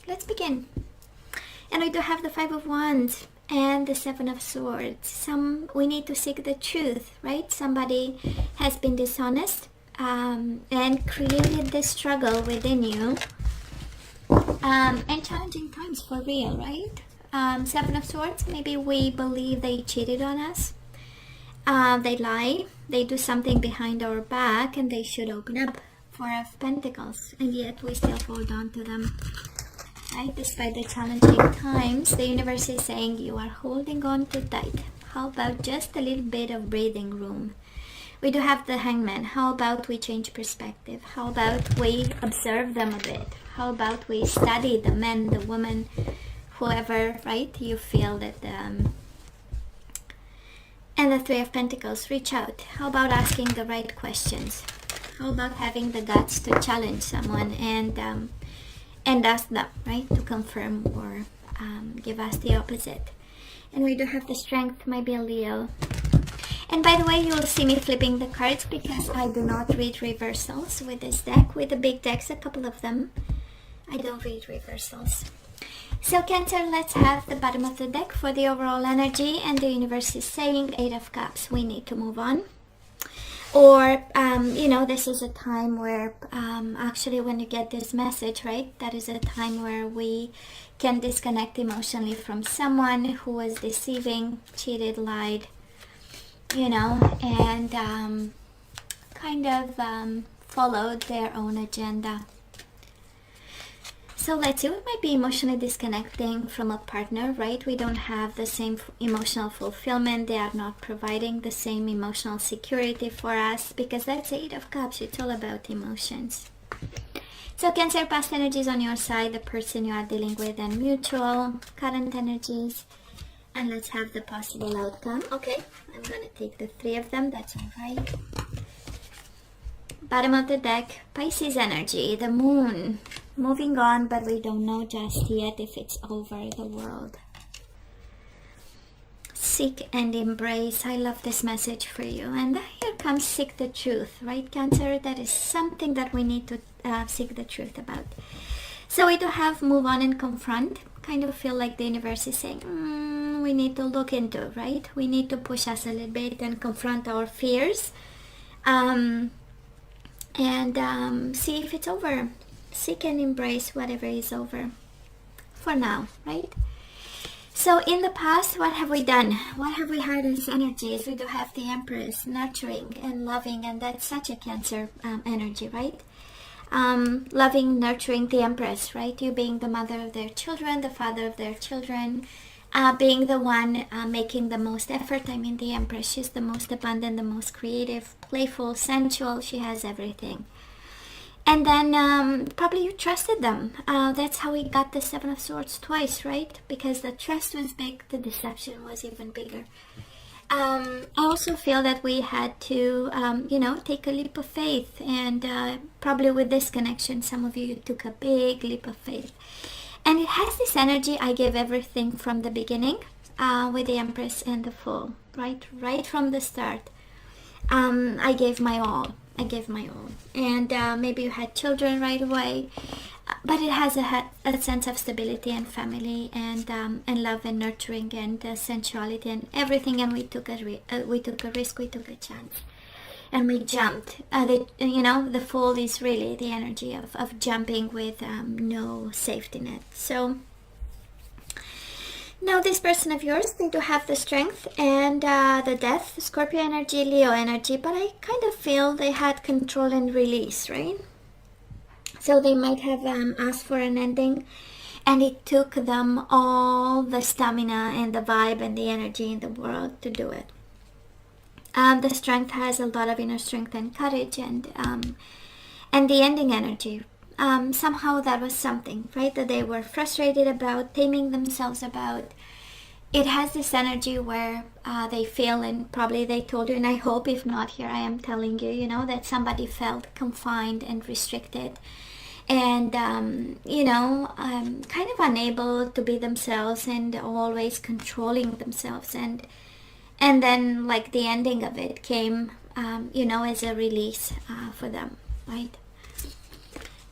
let's begin. And we do have the Five of Wands and the Seven of Swords. We need to seek the truth, right? Somebody has been dishonest and created this struggle within you. And challenging times for real, right? Seven of Swords, maybe we believe they cheated on us. They lie, they do something behind our back, and they should open up. Four of Pentacles, and yet we still hold on to them. Right? Despite the challenging times, the universe is saying you are holding on too tight. How about just a little bit of breathing room? We do have the Hangman. How about we change perspective? How about we observe them a bit? How about we study the men, the woman, whoever, right? You feel that and the Three of Pentacles, reach out. How about asking the right questions? How about having the guts to challenge someone and ask them, right, to confirm or give us the opposite. And we do have the Strength, might be a Leo. And by the way, you will see me flipping the cards because I do not read reversals with this deck. With the big decks, a couple of them, I don't read reversals. So Cancer, let's have the bottom of the deck for the overall energy. And the universe is saying Eight of Cups, we need to move on. Or, you know, this is a time where, actually when you get this message, right, that is a time where we can disconnect emotionally from someone who was deceiving, cheated, lied, you know, and kind of followed their own agenda. So let's see, we might be emotionally disconnecting from a partner, right? We don't have the same emotional fulfillment. They are not providing the same emotional security for us because that's Eight of Cups. It's all about emotions. So Cancer, past energies on your side, the person you are dealing with, and mutual, current energies. And let's have the possible outcome. Okay, I'm going to take the three of them. That's all right. Bottom of the deck, Pisces energy, the moon. Moving on, but we don't know just yet if it's over the world. Seek and embrace. I love this message for you. And here comes seek the truth, right, Cancer? That is something that we need to seek the truth about. So we do have move on and confront. Kind of feel like the universe is saying, we need to look into, right? We need to push us a little bit and confront our fears. And see if it's over. Seek and embrace whatever is over for now, right? So in the past, what have we done? What have we had as energies? We do have the Empress, nurturing and loving, and that's such a Cancer energy, right? Loving, nurturing the Empress, right? You being the mother of their children, the father of their children, being the one making the most effort. I mean, the Empress, she's the most abundant, the most creative, playful, sensual. She has everything. And then probably you trusted them. That's how we got the Seven of Swords twice, right? Because the trust was big, the deception was even bigger. I also feel that we had to, you know, take a leap of faith. And probably with this connection, some of you took a big leap of faith. And it has this energy, I gave everything from the beginning with the Empress and the Fool, right? Right from the start. I gave my all. I gave my all. And maybe you had children right away, but it has a sense of stability and family and love and nurturing and sensuality and everything. And we took a risk, we took a chance, and we jumped. You know, the Fool is really the energy of jumping with no safety net. So now this person of yours, they do have the Strength and the Death, Scorpio energy, Leo energy, but I kind of feel they had control and release, right? So they might have asked for an ending, and it took them all the stamina and the vibe and the energy in the world to do it. The Strength has a lot of inner strength and courage, and the ending energy. Somehow that was something, right, that they were frustrated about, taming themselves about. It has this energy where they feel, and probably they told you, and I hope if not, here I am telling you, you know, that somebody felt confined and restricted and, you know, kind of unable to be themselves and always controlling themselves. And then like the ending of it came, you know, as a release for them, right?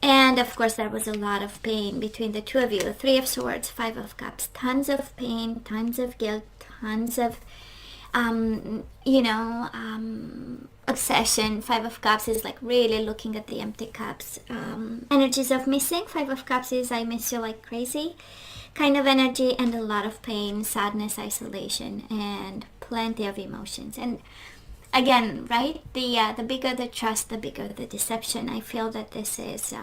And of course, there was a lot of pain between the two of you. Three of Swords, Five of Cups, tons of pain, tons of guilt, tons of, obsession. Five of Cups is like really looking at the empty cups. Energies of missing. Five of Cups is I miss you like crazy kind of energy, and a lot of pain, sadness, isolation, and plenty of emotions. And again, right, the bigger the trust, the bigger the deception. I feel that this is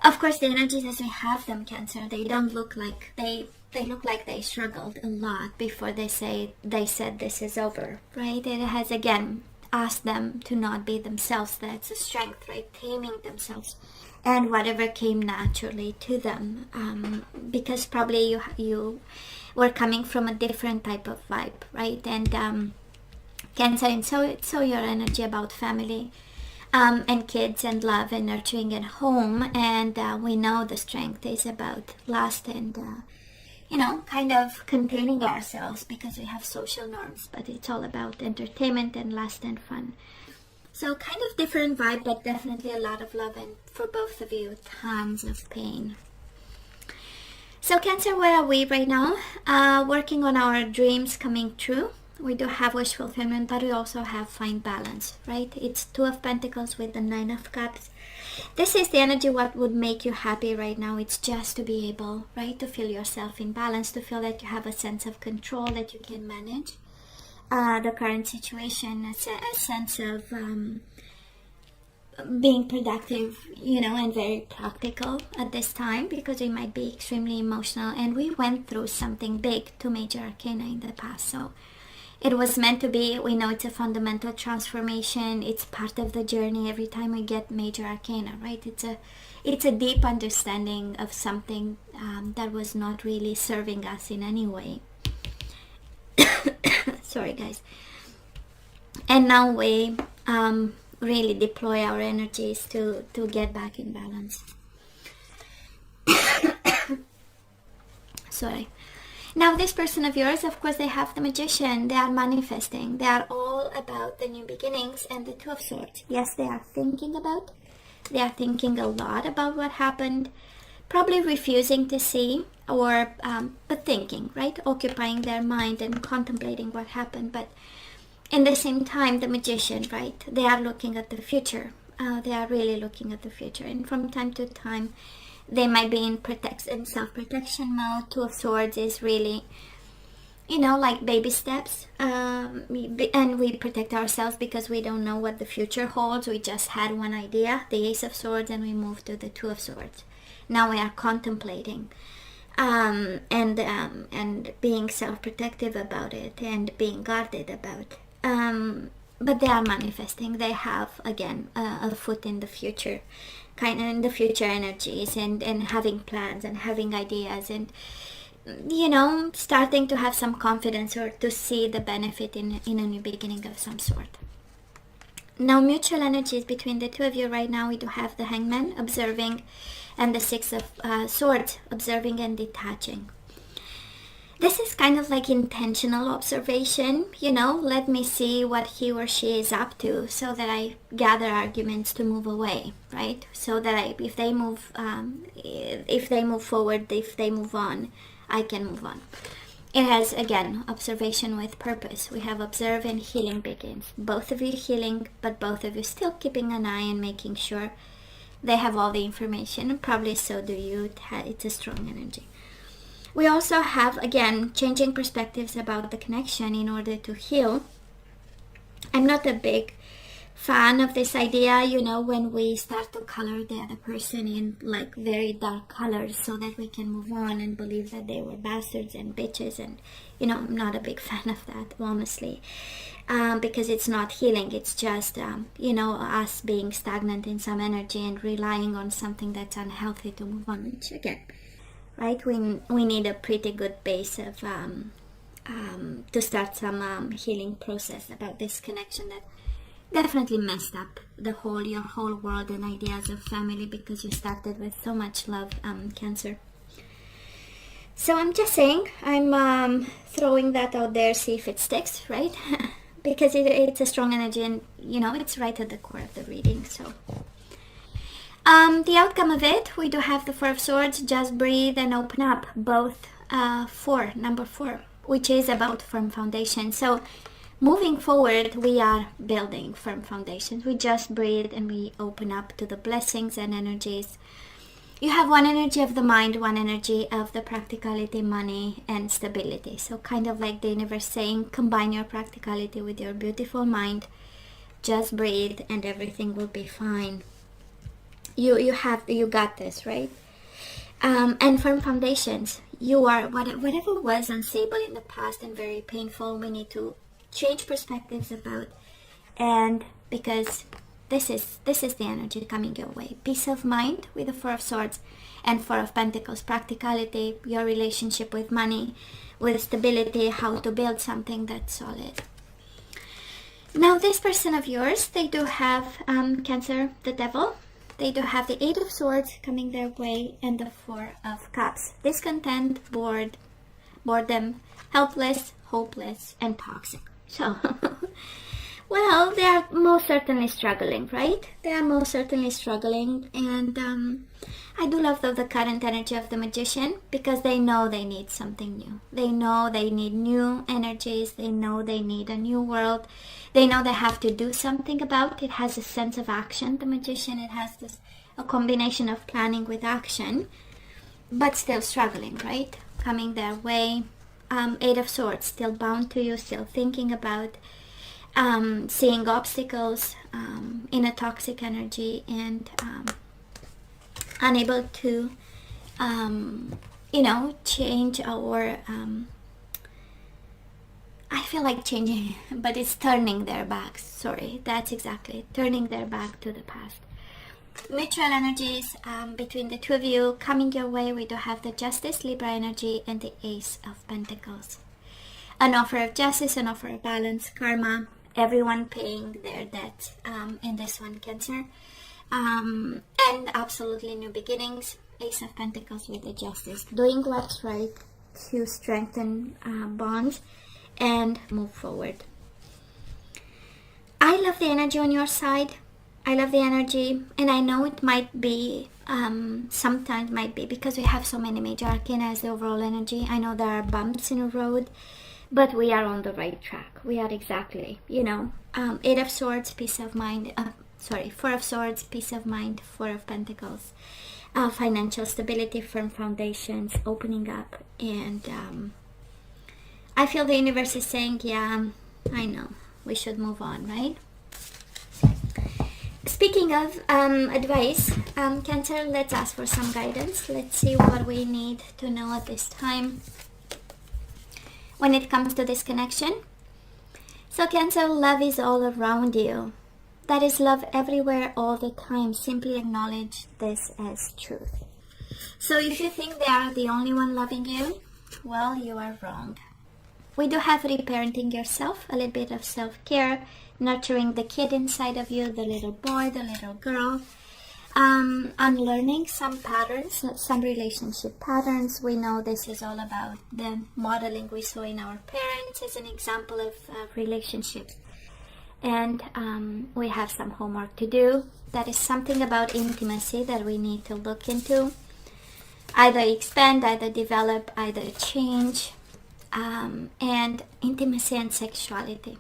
of course the energies as we have them, Cancer, they don't look like they look like they struggled a lot before they said this is over, right? It has again asked them to not be themselves. That's a strength, right? Taming themselves and whatever came naturally to them, because probably you were coming from a different type of vibe, right? And Cancer, and so your energy about family, and kids and love and nurturing and home, and we know the strength is about lust and kind of containing ourselves because we have social norms, but it's all about entertainment and lust and fun. So kind of different vibe, but definitely a lot of love, and for both of you, tons of pain. So Cancer, where are we right now? Working on our dreams coming true. We do have wish fulfillment, but we also have find balance, right? It's Two of Pentacles with the Nine of Cups. This is the energy what would make you happy right now. It's just to be able, right, to feel yourself in balance, to feel that you have a sense of control, that you can manage the current situation, a sense of being productive, and very practical at this time, because we might be extremely emotional, and we went through something big, two major arcana in the past, so it was meant to be. We know it's a fundamental transformation. It's part of the journey every time we get major arcana, right? It's a deep understanding of something that was not really serving us in any way. Sorry guys. And now we really deploy our energies to get back in balance. Sorry. Now this person of yours, of course, they have the Magician. They are manifesting. They are all about the new beginnings and the Two of Swords. Yes, they are thinking about. They are thinking a lot about what happened. Probably refusing to see, or but thinking, right? Occupying their mind and contemplating what happened. But in the same time, the Magician, right? They are looking at the future. They are really looking at the future. And from time to time, they might be in self-protection mode. Two of Swords is really, like baby steps. And we protect ourselves because we don't know what the future holds. We just had one idea, the Ace of Swords, and we moved to the Two of Swords. Now we are contemplating and being self-protective about it and being guarded about. But they are manifesting. They have, again, a foot in the future, kind of in the future energies, and having plans and having ideas, and starting to have some confidence or to see the benefit in a new beginning of some sort. Now mutual energies between the two of you right now, we do have the Hangman observing, and the Six of Swords observing and detaching. This is kind of like intentional observation, let me see what he or she is up to, so that I gather arguments to move away, right? So that if they move forward, if they move on, I can move on. It has, again, observation with purpose. We have observe and healing begins. Both of you healing, but both of you still keeping an eye and making sure they have all the information, and probably so do you. It's a strong energy. We also have, again, changing perspectives about the connection in order to heal. I'm not a big fan of this idea, when we start to color the other person in like very dark colors so that we can move on and believe that they were bastards and bitches, and I'm not a big fan of that, honestly, because it's not healing. It's just us being stagnant in some energy and relying on something that's unhealthy to move on, which, again, right, we need a pretty good base of to start some healing process about this connection that definitely messed up your whole world and ideas of family, because you started with so much love, Cancer. So I'm just saying, I'm throwing that out there, see if it sticks, right? Because it's a strong energy, and it's right at the core of the reading. So The outcome of it, we do have the Four of Swords. Just breathe and open up. Both number 4, which is about firm foundation. So moving forward, we are building firm foundations. We just breathe and we open up to the blessings and energies. You have one energy of the mind, one energy of the practicality, money, and stability. So kind of like the universe saying, combine your practicality with your beautiful mind. Just breathe and everything will be fine. You got this, right? And firm foundations. You are, whatever was unstable in the past and very painful, we need to change perspectives about. And because this is the energy coming your way. Peace of mind with the Four of Swords and Four of Pentacles. Practicality, your relationship with money, with stability, how to build something that's solid. Now this person of yours, they do have Cancer, the Devil. They do have the Eight of Swords coming their way and the Four of Cups. Discontent, boredom, helpless, hopeless, and toxic. So, well, they are most certainly struggling, right? They are most certainly struggling. And I do love the current energy of the Magician, because they know they need something new. They know they need new energies. They know they need a new world. They know they have to do something about it. It has a sense of action, the Magician. It has a combination of planning with action, but still struggling, right? Coming their way. Eight of Swords, still bound to you, still thinking about, seeing obstacles in a toxic energy, and unable to, change or... I feel like changing, but it's turning their backs. Sorry, that's exactly it. Turning their back to the past. Mutual energies between the two of you coming your way. We do have the Justice, Libra energy, and the Ace of Pentacles. An offer of justice, an offer of balance, karma, everyone paying their debts in this one, Cancer. And absolutely new beginnings. Ace of Pentacles with the Justice. Doing what's right to strengthen bonds and move forward. I love the energy on your side. I love the energy, and I know it might be, sometimes might be because we have so many major arcana as the overall energy. I know there are bumps in the road, but we are on the right track. We are exactly, Eight of Swords, peace of mind, Four of Swords, peace of mind, Four of Pentacles, financial stability, firm foundations, opening up, and I feel the universe is saying, yeah, I know, we should move on, right? Speaking of advice, Cancer, let's ask for some guidance. Let's see what we need to know at this time when it comes to this connection. So Cancer, love is all around you. That is love everywhere all the time. Simply acknowledge this as truth. So if you think they are the only one loving you, well, you are wrong. We do have reparenting yourself, a little bit of self-care, nurturing the kid inside of you, the little boy, the little girl, unlearning some patterns, some relationship patterns. We know this is all about the modeling we saw in our parents as an example of relationships. And we have some homework to do. That is something about intimacy that we need to look into. Either expand, either develop, either change. And intimacy and sexuality.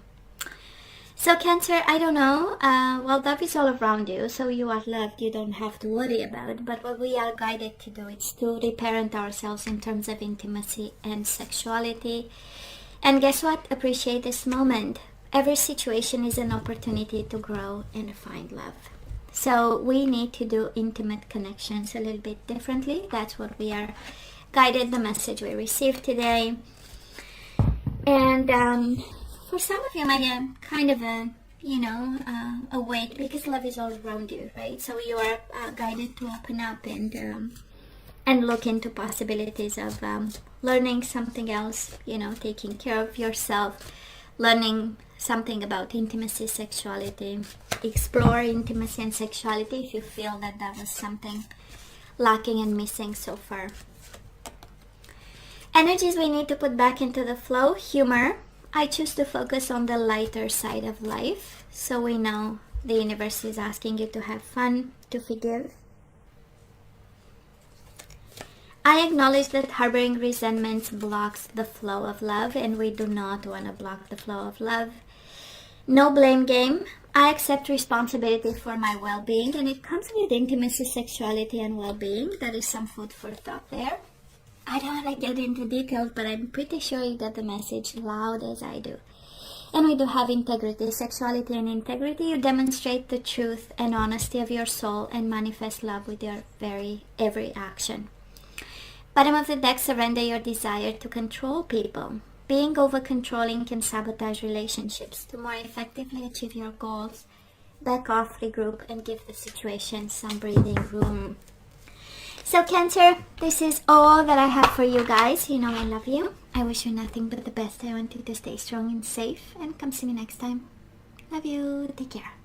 So Cancer, I don't know, well, love is all around you, so you are loved, you don't have to worry about it. But what we are guided to do is to reparent ourselves in terms of intimacy and sexuality. And guess what? Appreciate this moment. Every situation is an opportunity to grow and find love. So we need to do intimate connections a little bit differently. That's what we are guided, the message we received today. And for some of you, might get kind of a weight, because love is all around you, right? So you are guided to open up and look into possibilities of learning something else, taking care of yourself, learning something about intimacy, sexuality, explore intimacy and sexuality if you feel that that was something lacking and missing so far. Energies we need to put back into the flow. Humor. I choose to focus on the lighter side of life. So we know the universe is asking you to have fun, to forgive, I acknowledge that harboring resentments blocks the flow of love, and we do not want to block the flow of love. No blame game. I accept responsibility for my well-being, and it comes with intimacy, sexuality, and well-being. That is some food for thought there. I don't want to get into details, but I'm pretty sure you got the message loud as I do. And we do have integrity, sexuality, and integrity. You demonstrate the truth and honesty of your soul and manifest love with your every action. Bottom of the deck, surrender your desire to control people. Being over-controlling can sabotage relationships. To more effectively achieve your goals, back off, regroup, and give the situation some breathing room. So Cancer, this is all that I have for you guys. You know I love you. I wish you nothing but the best. I want you to stay strong and safe. And come see me next time. Love you. Take care.